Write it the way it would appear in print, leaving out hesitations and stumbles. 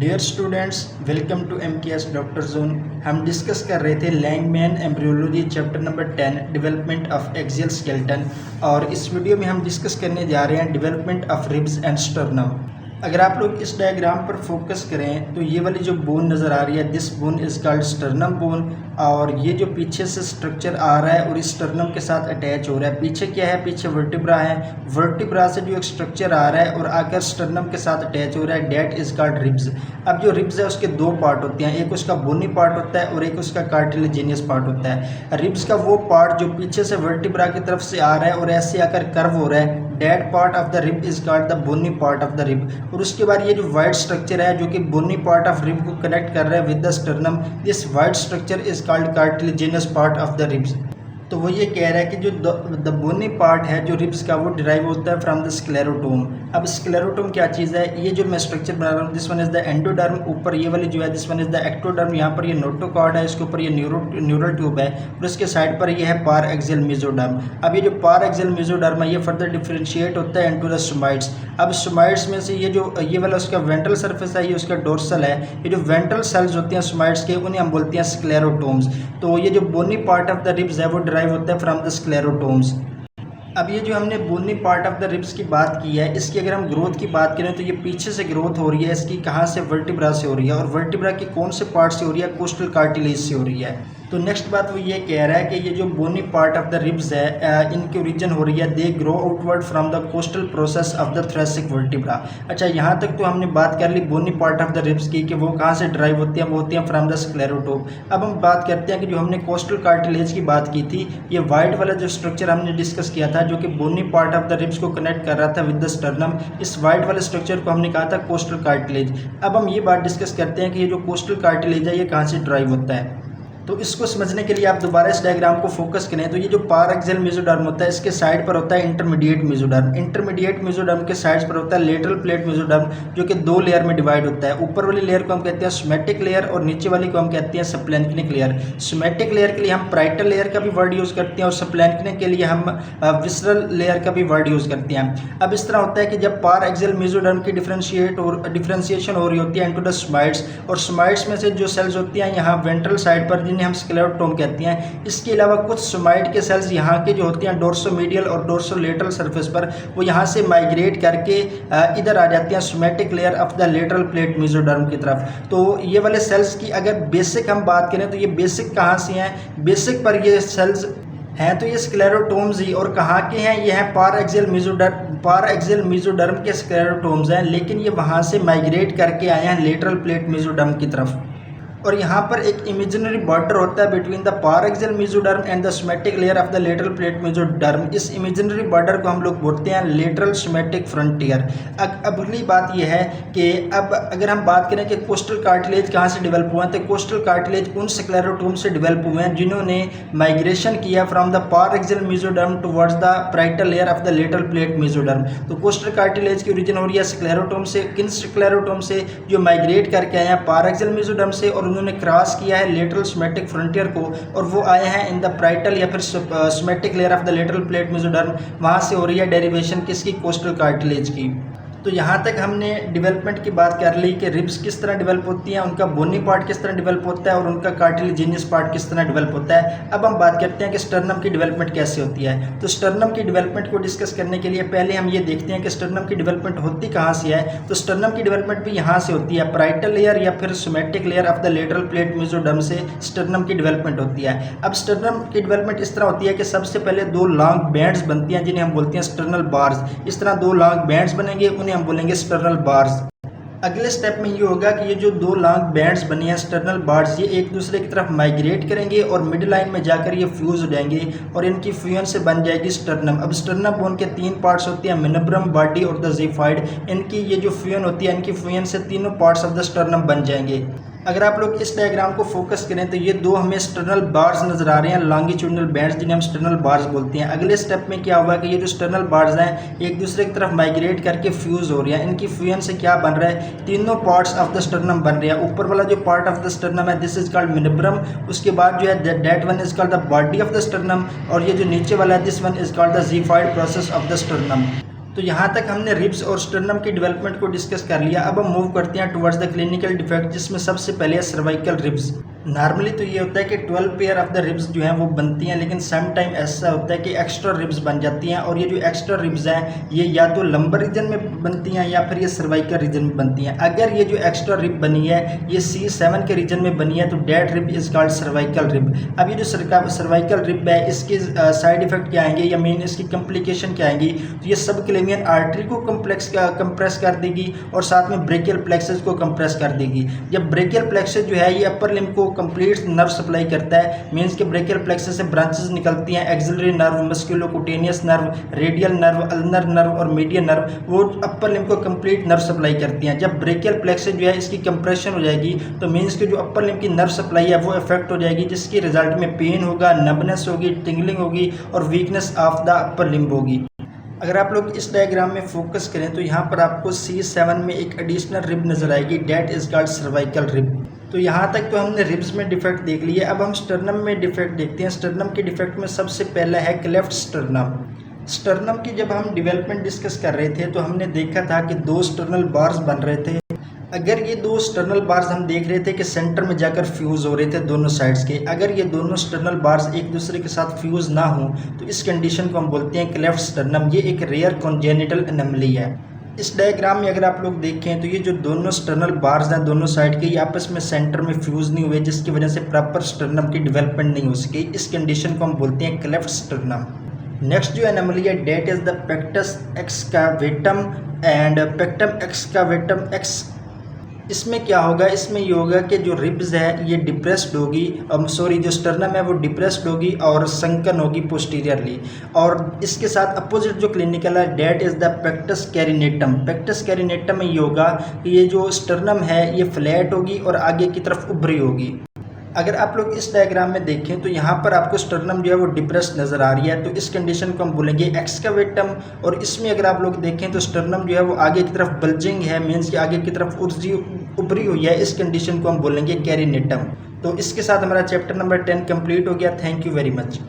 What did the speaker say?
Dear students, welcome to MKS doctor zone. हम discuss कर रहे थे Langman embryology chapter number 10 development of axial skeleton, और इस वीडियो में हम डिस्कस करने जा रहे हैं development of ribs and sternum. अगर आप लोग इस डायग्राम पर फोकस करें तो ये वाली जो बोन नज़र आ रही है, this bone is called sternum bone, और ये जो पीछे से स्ट्रक्चर आ रहा है और इस स्टर्नम के साथ अटैच हो रहा है, पीछे क्या है, पीछे वर्टिब्रा है, वर्टिब्रा से जो एक स्ट्रक्चर आ रहा है और आकर स्टर्नम के साथ अटैच हो रहा है, डेट इज कॉल्ड रिब्स। अब जो रिब्स है उसके दो पार्ट होते हैं, एक उसका बोनी पार्ट होता है और एक उसका कार्टिलेजिनियस पार्ट होता है। रिब्स का वो पार्ट जो पीछे से वर्टिब्रा की तरफ से आ रहा है और ऐसे आकर कर्व हो रहा है, that part of the rib is called the bony part of the rib. और उसके बाद ये जो वाइट स्ट्रक्चर है जो कि बोनी पार्ट ऑफ रिब को कनेक्ट कर रहा है with the sternum, this white structure is called cartilaginous part of the ribs. तो वो ये कह रहा है कि जो द बोनी पार्ट है जो रिब्स का, वो डिराइव होता है फ्रॉम द स्क्लेरोटोम। अब स्क्लेरोटोम क्या चीज़ है? ये जो मैं स्ट्रक्चर बना रहा हूँ, this one is the endoderm, ऊपर ये वाली जो है this one is the ectoderm, यहाँ पर ये नोटोकॉर्ड है, इसके ऊपर ये न्यूरल ट्यूब है और इसके साइड पर ये है पार एक्सियल मेसोडर्म। अब ये जो पार एक्सियल मेसोडर्म है ये फर्दर डिफरेंशिएट होता है इनटू द सोमाइट्स। अब सोमाइट्स में से ये वाला उसका वेंट्रल सरफेस है, ये उसका डोर्सल है। ये जो वेंट्रल सेल्स होते हैं सोमाइट्स के, उन्हें हम बोलते हैं स्क्लेरोटोम्स। तो ये जो बोनी पार्ट ऑफ द रिब्स है वो डिराइव होता है फ्रॉम द स्क्लेरोटोम्स। अब ये जो हमने बोनी पार्ट ऑफ द रिब्स की बात की है, इसकी अगर हम ग्रोथ की बात करें तो ये पीछे से ग्रोथ हो रही है, इसकी कहाँ से? वर्टिब्रा से हो रही है, और वर्टिब्रा की कौन से पार्ट से हो रही है? कोस्टल कार्टिलेज से हो रही है। तो नेक्स्ट बात वो ये कह रहा है कि ये जो बोनी पार्ट ऑफ द रिब्स है, इनकी ओरिजिन हो रही है, they grow outward from the coastal process of the thoracic vertebra. अच्छा, यहाँ तक तो हमने बात कर ली बोनी पार्ट ऑफ द रिब्स की कि वो कहाँ से ड्राइव होती हैं, वो होती हैं फ्रॉम द स्क्लेरोटोम। अब हम बात करते हैं कि जो हमने कोस्टल कार्टिलेज की बात की थी, ये वाइट वाला जो स्ट्रक्चर हमने डिस्कस किया था जो कि बोनी पार्ट ऑफ द रिब्स को कनेक्ट कर रहा था विद द स्टर्नम, इस वाइट वाले स्ट्रक्चर को हमने कहा था कोस्टल कार्टिलेज। अब हम ये बात डिस्कस करते हैं कि ये जो कोस्टल कार्टिलेज है ये कहाँ से ड्राइव होता है। तो इसको समझने के लिए आप दोबारा इस डायग्राम को फोकस करें तो ये जो पार एक्सियल मेसोडर्म होता है, इसके साइड पर होता है इंटरमीडिएट मेसोडर्म। इंटरमीडिएट मेसोडर्म के साइड्स पर होता है लेटरल प्लेट मेसोडर्म, जो कि दो लेयर में डिवाइड होता है। ऊपर वाली लेयर को हम कहते हैं सोमैटिक लेयर और नीचे वाली को हम कहते हैं सप्लैंक्निक लेयर। सोमैटिक लेयर के लिए हम प्राइटल लेयर का भी वर्ड यूज़ करते हैं और सप्लैंक्निक के लिए हम विसरल लेयर का भी वर्ड यूज़ करते हैं। अब इस तरह होता है कि जब पार एक्सियल मेसोडर्म की डिफरेंशिएशन हो रही होती है इनटू द सोमाइट्स, और सोमाइट्स में से जो सेल्स होती हैं यहाँ वेंट्रल साइड पर, जिन्हें हम स्क्लेरोटोम कहते हैं, इसके अलावा कुछ सोमाइट के सेल्स यहाँ के जो होते हैं डोर्सोमीडियल और डोर्सोलेटरल सरफेस पर, वो यहाँ से माइग्रेट करके इधर आ जाते हैं somatic layer of the lateral plate mesoderm की तरफ। तो ये वाले सेल्स की अगर बेसिक हम बात करें तो ये बेसिक कहाँ से हैं? बेसिक पर ये सेल्स हैं तो ये स्क्लेरोटोम्स ही, और कहाँ के हैं? ये हैं पार एक्सियल मेसोडर्म के स्क्लेरोटोम्स हैं, लेकिन ये वहाँ से माइग्रेट करके आए हैं लेटरल प्लेट मेसोडर्म की तरफ। और यहाँ पर एक इमेजिनरी बॉर्डर होता है between the paraxial mesoderm and the somatic layer of the lateral plate mesoderm. इस इमेजिनरी बॉर्डर को हम लोग बोलते हैं लेटरल सोमैटिक फ्रंटियर। अब अगली बात यह है कि अब अगर हम बात करें कि कोस्टल कार्टिलेज कहाँ से डेवलप हुए हैं, तो कोस्टल कार्टिलेज उन स्क्लेरोटोम से डेवलप हुए हैं जिन्होंने माइग्रेशन किया from the paraxial mesoderm towards the parietal layer of the lateral plate mesoderm. तो कोस्टल कार्टिलेज की ओरिजिन हो रही है स्क्लेरोटोम से। किन स्क्लेरोटोम से? जो माइग्रेट करके आए हैं पार एक्सियल मेसोडर्म से और उन्होंने क्रॉस किया है लेटरल सोमैटिक फ्रंटियर को, और वो आए हैं इन द प्राइटल या फिर somatic layer of the lateral plate mesoderm. वहाँ से हो रही है डेरिवेशन किसकी? कोस्टल कार्टिलेज की। तो यहाँ तक हमने डेवलपमेंट की बात कर ली कि रिब्स किस तरह डेवलप होती हैं, उनका बोनी पार्ट किस तरह डेवलप होता है और उनका कार्टिलेजिनियस पार्ट किस तरह डेवलप होता है। अब हम बात करते हैं कि स्टर्नम की डेवलपमेंट कैसे होती है। तो स्टर्नम की डेवलपमेंट को डिस्कस करने के लिए पहले हम ये देखते हैं कि स्टर्नम की डेवलपमेंट होती कहाँ से है। तो स्टर्नम की डेवलपमेंट भी यहाँ से होती है, प्राइटल लेयर या फिर somatic layer of the lateral plate mesoderm से स्टर्नम की डेवलपमेंट होती है। अब स्टर्नम की डेवलपमेंट इस तरह होती है कि सबसे पहले दो लॉन्ग बैंड्स बनती हैं जिन्हें हम बोलते हैं स्टर्नल बार्स। इस तरह दो लॉन्ग बैंड्स बनेंगे, उन्हें हम बोलेंगे स्टर्नल बार्स। अगले स्टेप में ये होगा कि ये जो दो लॉन्ग बैंड्स बने हैं स्टर्नल बार्स, ये एक दूसरे की तरफ माइग्रेट करेंगे और मिड लाइन में जाकर ये फ्यूज हो जाएंगे और इनकी फ्यूजन से बन जाएगी स्टर्नम। अब स्टर्नम बोन के तीन पार्ट्स होते हैं, मिनब्रम, बॉडी और द ज़िफाइड। इनकी ये जो फ्यूजन होती है, इनकी फ्यूजन से तीनों पार्ट्स ऑफ द स्टर्नम बन जाएंगे। अगर आप लोग इस डायग्राम को फोकस करें तो ये दो हमें स्टर्नल बार्स नजर आ रहे हैं, लॉन्गिट्यूडनल बैंड्स, जिन्हें हम स्टर्नल बार्स बोलते हैं। अगले स्टेप में क्या हुआ कि ये जो स्टर्नल बार्स हैं एक दूसरे की तरफ माइग्रेट करके फ्यूज हो रही हैं। इनकी फ्यूजन से क्या बन रहा है? तीनों पार्ट्स ऑफ द स्टर्नम बन रहे हैं। ऊपर वाला जो पार्ट ऑफ द स्टर्नम है दिस इज कॉल्ड मिनब्रम, उसके बाद जो है that one is called the body of the sternum, और ये जो नीचे वाला है this one is called the xiphoid process of the sternum. तो यहाँ तक हमने रिब्स और स्टर्नम की डेवलपमेंट को डिस्कस कर लिया। अब हम मूव करते हैं टुवर्ड्स द क्लिनिकल डिफेक्ट, जिसमें सबसे पहले है सर्वाइकल रिब्स। नॉर्मली तो ये होता है कि 12 पेयर ऑफ द रिब्स जो हैं वो बनती हैं, लेकिन सम टाइम ऐसा होता है कि एक्स्ट्रा रिब्स बन जाती हैं, और ये जो एक्स्ट्रा रिब्स हैं ये या तो लंबर रीजन में बनती हैं या फिर ये सर्वाइकल रीजन में बनती हैं। अगर ये जो एक्स्ट्रा रिब बनी है ये C7 के रीजन में बनी है तो that rib is called cervical rib. अब ये जो सर्वाइकल रिब है इसके साइड इफेक्ट क्या आएंगे या मेन इसकी कम्प्लिकेशन क्या आएंगी, तो ये सब क्लेवियन आर्टरी को कंप्रेस कर देगी और साथ में ब्रेकियल प्लेक्सस को कंप्रेस कर देगी। जब ब्रेकियल प्लेक्सस जो है ये अपर लिम्ब को कंप्लीट नर्व सप्लाई करता है, मींस के ब्रेकियल प्लेक्सस से ब्रांचेस निकलती हैं, axillary nerve, musculocutaneous nerve, radial nerve, ulnar nerve और मीडियन नर्व, वो अपर लिम्ब को कंप्लीट नर्व सप्लाई करती हैं। जब ब्रेकियल प्लेक्सस जो है इसकी कंप्रेशन हो जाएगी तो मींस के जो अपर लिम्ब की नर्व सप्लाई है वो इफेक्ट हो जाएगी, जिसकी रिजल्ट में पेन होगा, नबनेस होगी, टिंगलिंग होगी और weakness of the upper limb होगी। अगर आप लोग इस डायग्राम में फोकस करें तो यहाँ पर आपको C7 में एक एडिशनल रिब नजर आएगी, that is called cervical rib. तो यहाँ तक तो हमने रिब्स में डिफेक्ट देख लिए। अब हम स्टर्नम में डिफेक्ट देखते हैं। स्टर्नम के डिफेक्ट में सबसे पहला है क्लेफ्ट स्टर्नम। स्टर्नम की जब हम डेवलपमेंट डिस्कस कर रहे थे तो हमने देखा था कि 2 स्टर्नल बार्स बन रहे थे। अगर ये 2 स्टर्नल बार्स हम देख रहे थे कि सेंटर में जाकर फ्यूज़ हो रहे थे दोनों साइड्स के, अगर ये दोनों स्टर्नल बार्स एक दूसरे के साथ फ्यूज़ ना हो तो इस कंडीशन को हम बोलते हैं क्लेफ्ट स्टर्नम। ये एक रेयर कॉन्जेनिटल एनोमली है। इस डायग्राम में अगर आप लोग देखें तो ये जो दोनों स्टर्नल बार्स हैं दोनों साइड के, ये आपस में सेंटर में फ्यूज़ नहीं हुए, जिसकी वजह से प्रॉपर स्टर्नम की डेवलपमेंट नहीं हो सकी। इस कंडीशन को हम बोलते हैं क्लेफ्ट स्टर्नम। नेक्स्ट जो एनोमली है that is the pectus excavatum and pectus excavatum एक्स। इसमें क्या होगा, इसमें ये होगा कि जो रिब्स है ये डिप्रेस्ड होगी, जो स्टर्नम है वो डिप्रेस्ड होगी और संकन होगी पोस्टीरियरली। और इसके साथ अपोजिट जो क्लिनिकल है डेट इज़ द पेक्टस कैरिनेटम। पेक्टस कैरिनेटम में ये होगा कि ये जो स्टर्नम है ये फ्लैट होगी और आगे की तरफ उभरी होगी। अगर आप लोग इस डायग्राम में देखें तो यहाँ पर आपको स्टर्नम जो है वो डिप्रेस्ड नज़र आ रही है, तो इस कंडीशन को हम बोलेंगे एक्सकावेटम। और इसमें अगर आप लोग देखें तो स्टर्नम जो है वो आगे की तरफ बल्जिंग है, मीन्स कि आगे की तरफ उभरी हुई है, इस कंडीशन को हम बोलेंगे कैरिनेटम। तो इसके साथ हमारा चैप्टर नंबर 10 कंप्लीट हो गया। Thank you very much.